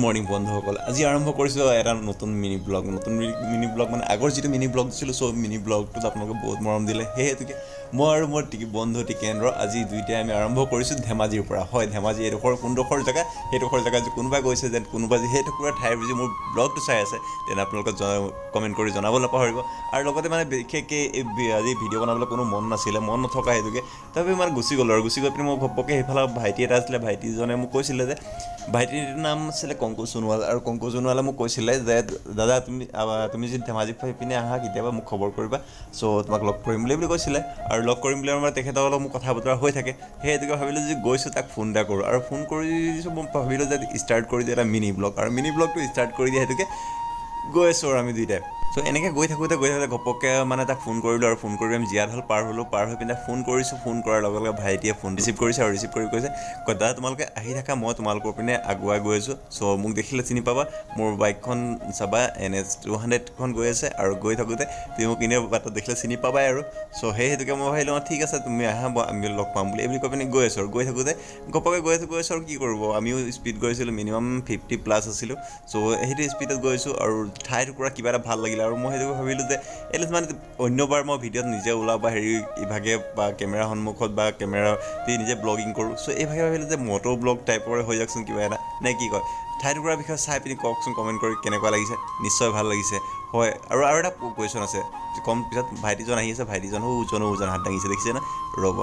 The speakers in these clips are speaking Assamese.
মৰ্নিং বন্ধুসকল আজি আৰম্ভ কৰিছোঁ এটা নতুন মিনি ব্লগ মানে আগৰ যিটো মিনি ব্লগ দিছিলোঁ সো মিনি ব্লগটোত আপোনালোকে বহুত মৰম দিলে সেই হেতুকে মই আৰু মোৰ বন্ধু টিকেন্দ্ৰ আজি দুইটাই আমি আৰম্ভ কৰিছোঁ ধেমাজিৰ পৰা হয় ধেমাজি এইডোখৰ কোনডোখৰ জেগা সেইডোখৰ জেগা যে কোনোবা গৈছে যেন কোনোবা যে সেইটুকুৰা ঠাইৰ যি মোৰ ব্লগটো চাই আছে তেনে আপোনালোকে কমেণ্ট কৰি জনাব নাপাহৰিব আৰু লগতে মানে বিশেষকৈ আজি ভিডিঅ' বনাবলৈ কোনো মন নাছিলে মন নথকা হেতুকে তথাপি মানে গুচি গ'লোঁ আৰু গুচি গৈ পিনি মই ঘপককৈ সেইফালে ভাইটি এটা আছিলে ভাইটিজনে মোক কৈছিলে যে ভাইটিৰ নাম আছিলে কোংকুছ চেনাল আৰু কোংকুছ চেনালে মোক কৈছিলে যে দাদা তুমি যদি ধেমাজি পিনে আহা কেতিয়াবা মোক খবৰ কৰিবা সো তোমাক লগ কৰিম বুলি কৈছিলে আৰু লগ কৰিম বুলি মানে তেখেতৰ অলপ মোক কথা বতৰা হৈ থাকে সেই হেতুকে ভাবিলোঁ যে গৈছোঁ তাক ফোন এটা কৰোঁ আৰু ফোন কৰি মই ভাবিলোঁ যে ষ্টাৰ্ট কৰি দিয়ে এটা মিনি ব্লগ আৰু মিনি ব্লগটো ষ্টাৰ্ট কৰি দিয়ে হেতুকে গৈ আছোঁ আৰু আমি দুইটাই সো এনেকৈ গৈ থাকোঁতে ঘপককৈ মানে তাক ফোন কৰিলোঁ আৰু ফোন কৰি আমি জীয়াঢল পাৰ হ'লোঁ পাৰ হৈ পিনে ফোন কৰিছোঁ ফোন কৰাৰ লগে লগে ভাইটিয়ে ফোন ৰিচিভ কৰিছে আৰু ৰিচিভ কৰি কৈছে দাদা তোমালোকে আহি থাকা মই তোমালোকৰ পিনে আগুৱাই গৈ আছোঁ সো মোক দেখিলে চিনি পাবা মোৰ বাইকখন চাবা NS 200খন গৈ আছে আৰু গৈ থাকোঁতে তুমি মোক এনেই বাটত দেখিলে চিনি পাবাই আৰু সো সেই হেতুকে মই ভাবিলোঁ ঠিক আছে তুমি আহা আমি লগ পাম বুলি কৈ পিনে গৈ আছোঁ আৰু গৈ থাকোঁতে ঘপককৈ গৈ আছোঁ আৰু কি কৰিব আমিও স্পীড গৈছিলোঁ মিনিমাম 50+ আছিলোঁ সো সেইটো স্পীডত গৈ আছোঁ আৰু ঠাইটুকুৰা কিবা এটা ভাল লাগিলে আৰু মই সেইটো ভাবিলোঁ যে এটলিষ্ট মানে অন্যবাৰ মই ভিডিঅ'ত নিজে ওলাওঁ বা ইভাগে বা কেমেৰা সন্মুখত বা কেমেৰা দি নিজে ব্লগিং কৰোঁ সো এইভাগে ভাবিলোঁ যে মটো ব্লগ টাইপৰে হৈ যাওকচোন কিবা এটা নে কি কয় ঠাইটুকুৰাৰ বিষয়ে চাই পিনি কওকচোন কমেণ্ট কৰি কেনেকুৱা লাগিছে নিশ্চয় ভাল লাগিছে হয় আৰু এটা কুৱেশ্যন আছে কম পিছত ভাইটিজন আহি আছে ভাইটিজন ওজন হাত দাঙিছে দেখিছে না ৰ'ব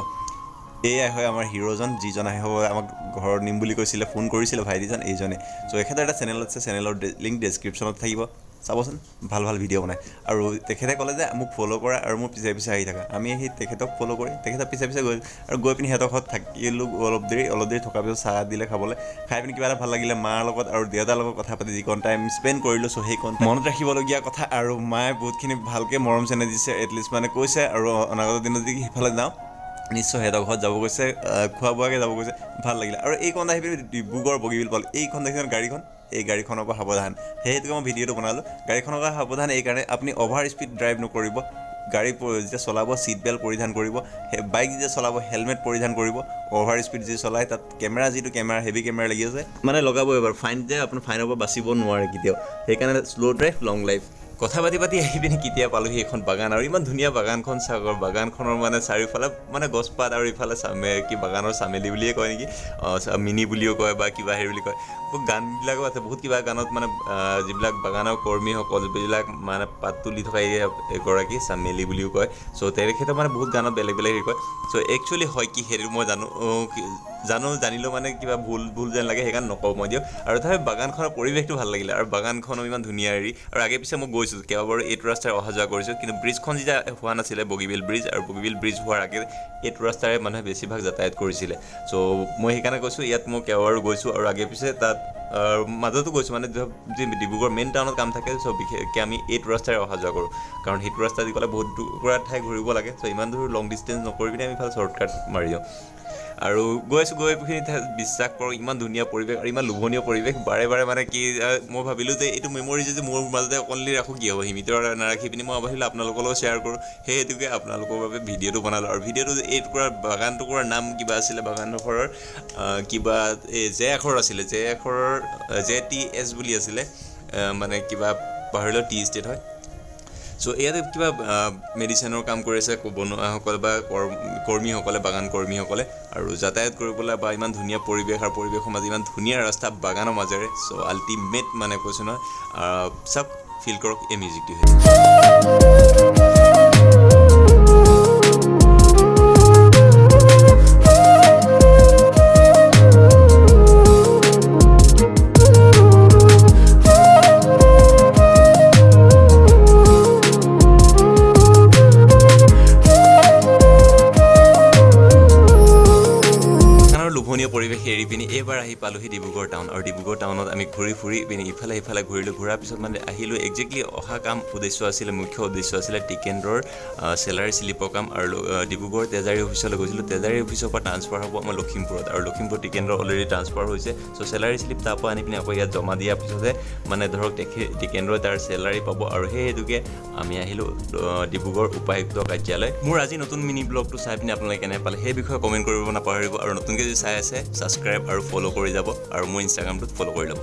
এয়াই হয় আমাৰ হিৰোজন যিজন আহে আমাক ঘৰত নিম বুলি কৈছিলে ফোন কৰিছিলে ভাইটিজন এইজনে সো এখেতৰ এটা চেনেল আছে চেনেলৰ লিংক ডেছক্ৰিপশ্যনত থাকিব চাবচোন ভাল ভিডিঅ' বনায় আৰু তেখেতে ক'লে যে মোক ফ'ল' কৰা আৰু মোৰ পিছে আহি থাকা আমি সেই তেখেতক ফ'ল' কৰি তেখেতৰ পিছে গৈ আৰু গৈ পিনি সিহঁতৰ ঘৰত থাকিলোঁ অলপ দেৰি থকাৰ পিছত চাহ দিলে খাবলৈ খাই পিনি কিবা এটা ভাল লাগিলে মাৰ লগত আৰু দেউতাৰ লগত কথা পাতি যিকণ টাইম স্পেণ্ড কৰিলোঁ চ' সেইকণ মনত ৰাখিবলগীয়া কথা আৰু মায়ে বহুতখিনি ভালকৈ মৰম চেনেহ দিছে এটলিষ্ট মানে কৈছে আৰু অনাগত দিনত যদি সিফালে যাওঁ নিশ্চয় সিহঁতৰ ঘৰত যাব গৈছে খোৱা বোৱাকৈ যাব গৈছে ভাল লাগিলে আৰু এইকণ আহি পিনি ডিব্ৰুগড় বগীবিল পালোঁ এইখন দেখিছে গাড়ীখন এই গাড়ীখনৰ পৰা সাৱধান সেই হেতুকে মই ভিডিঅ'টো বনালোঁ গাড়ীখনৰ পৰা সাৱধান এইকাৰণে আপুনি অভাৰ স্পীড ড্ৰাইভ নকৰিব গাড়ী যেতিয়া চলাব ছিট বেল্ট পৰিধান কৰিব বাইক যেতিয়া চলাব হেলমেট পৰিধান কৰিব অভাৰ স্পীড যি চলায় তাত যিটো কেমেৰা হেভি কেমেৰা লাগি আছে মানে লগাবই এবাৰ ফাইন যে আপুনি ফাইনৰ পৰা বাচিব নোৱাৰে কেতিয়াও সেইকাৰণে শ্ল' ড্ৰাইভ লং লাইফ কথা পাতি আহি পিনি কেতিয়া পালোহি এখন বাগান আৰু ইমান ধুনীয়া বাগানখন চাগৰ বাগানখনৰ মানে চাৰিওফালে মানে গছপাত আৰু ইফালে কি বাগানৰ চামেলি বুলিয়ে কয় নেকি মিনি বুলিও কয় বা কিবা বুলি কয় গানবিলাকো আছে বহুত কিবা গানত মানে যিবিলাক বাগানৰ কৰ্মীসকল যিবিলাক মানে পাত তুলি থকা এগৰাকী চামেলি বুলিও কয় চ' তেখেতে মানে বহুত গানত বেলেগ হেৰি কয় চ' একচুৱেলি হয় কি সেইটো মই জানিলেও মানে কিবা ভুল যেন লাগে সেইকাৰণে নকওঁ মই দিয়ক আৰু তথাপি বাগানখনৰ পৰিৱেশটো ভাল লাগিলে আৰু বাগানখনো ইমান ধুনীয়া আৰু আগে পিছে মই গৈছোঁ কেইবাবাৰো এইটো ৰাস্তাৰে অহা যোৱা কৰিছোঁ কিন্তু ব্ৰিজখন যেতিয়া হোৱা নাছিলে বগীবিল ব্ৰিজ আৰু বগীবিল ব্ৰিজ হোৱাৰ আগে এইটো ৰাস্তাৰে মানুহে বেছিভাগ যাতায়াত কৰিছিলে চ' মই সেইকাৰণে কৈছোঁ ইয়াত মই কেইবাবাৰো গৈছোঁ আৰু আগে পিছে তাত মাজতো গৈছোঁ মানে যি ডিব্ৰুগড় মেইন টাউনত কাম থাকে চ' বিশেষকৈ আমি এইটো ৰাস্তাৰে অহা যোৱা কৰোঁ কাৰণ সেইটো ৰাস্তা দি গ'লে বহুত টুকুৰা ঠাই ঘূৰিব লাগে চ' ইমান দূৰ লং ডিষ্টেঞ্চ নকৰি পিনে আমি ইফালে শ্বৰ্টকাট মাৰি দিওঁ আৰু গৈ পিনি বিশ্বাস কৰোঁ ইমান ধুনীয়া পৰিৱেশ আৰু ইমান লোভনীয় পৰিৱেশ বাৰে মানে কি মই ভাবিলোঁ যে এইটো মেমৰি যে মোৰ মাজতে অকণলি ৰাখোঁ কি হ'ব সীমিত নাৰাখি পিনি মই ভাবিলোঁ আপোনালোকৰ লগত শ্বেয়াৰ কৰোঁ সেই হেতুকে আপোনালোকৰ বাবে ভিডিঅ'টো বনালোঁ আৰু ভিডিঅ'টো এইটুকুৰা বাগানটুকুৰাৰ নাম কিবা আছিলে বাগানডোখৰৰ কিবা জে আখৰ আছিলে JTS বুলি আছিলে মানে কিবা পাহৰিলেও টি ষ্টেট হয় চ' ইয়াতে কিবা মেডিচিনৰ কাম কৰি আছে বনোৱাসকলে বা কৰ্মীসকলে বাগান কৰ্মীসকলে আৰু যাতায়াত কৰিবলৈ বা ইমান ধুনীয়া পৰিৱেশ আৰু পৰিৱেশৰ মাজত ইমান ধুনীয়া ৰাস্তা বাগানৰ মাজেৰে চ' আল্টিমেট মানে কৈছোঁ নহয় চাওক ফিল কৰক এই মিউজিকটো পৰিৱেশ এৰি পিনি এইবাৰ আহি পালোহি ডিব্ৰুগড় টাউন আৰু ডিব্ৰুগড় টাউনত আমি ঘূৰি পিনি ইফালে ঘূৰিলোঁ ঘূৰাৰ পিছত মানে আহিলোঁ একজেক্টলি অহা মুখ্য উদ্দেশ্য আছিলে টিকেন্দ্ৰৰ চেলাৰী শ্লিপৰ কাম আৰু ডিব্ৰুগড় তেজাৰী অফিচলৈ গৈছিলোঁ তেজাৰী অফিচৰ পৰা ট্ৰান্সফাৰ হ'ব আমাৰ লখিমপুৰত আৰু লখিমপুৰ টিকেন্দ্ৰ অলৰেডি ট্ৰান্সফাৰ হৈছে চ' চেলাৰী শ্লিপ তাৰ পৰা আনি পিনি আকৌ ইয়াত জমা দিয়াৰ পিছতহে মানে ধৰক টিকেন্দ্ৰই তাৰ চেলাৰী পাব আৰু সেই হেতুকে আমি আহিলোঁ ডিব্ৰুগড় উপায়ুক্ত কাৰ্যালয় মোৰ আজি নতুন মিনি ব্লগটো চাই পিনি আপোনালোকে কেনে পালে সেই বিষয়ে কমেণ্ট কৰিব নাপাহৰিব আৰু নতুনকৈ যদি চাই আছে ছাবস্ক্ৰাইব আৰু ফ'ল' কৰি যাব আৰু মোৰ ইনষ্টাগ্ৰামটোত ফ'ল' কৰি ল'ব